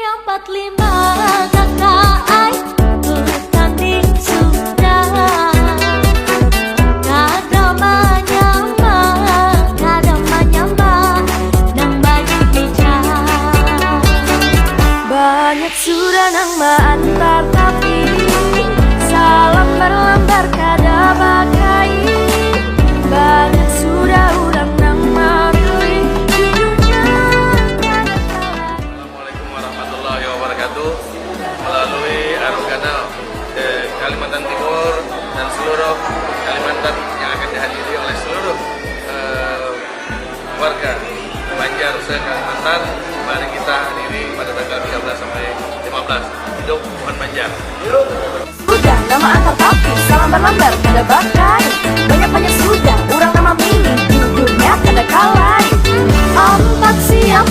45 kakak bertanding sudah. Kada manyamba nang banyak bicara. Banyak sudah nang antar tapi salam berlambar kada bagai. Banyak sudah urang nang marui hidupnya kada kalah. Assalamualaikum warahmatullahi wabarakatuh. Melalui Arung Kanal Kalimantan Timur dan seluruh Kalimantan yang akan dihadiri oleh seluruh warga Banjar se-Kalimantan, mari kita hadiri pada tanggal 13 sampai 15. Hidup Pohon Banjar. Sudah nama antar tapi salam berlambar kada bakai. Banyak sudah urang nama milih judulnya kada kalah. Empat siap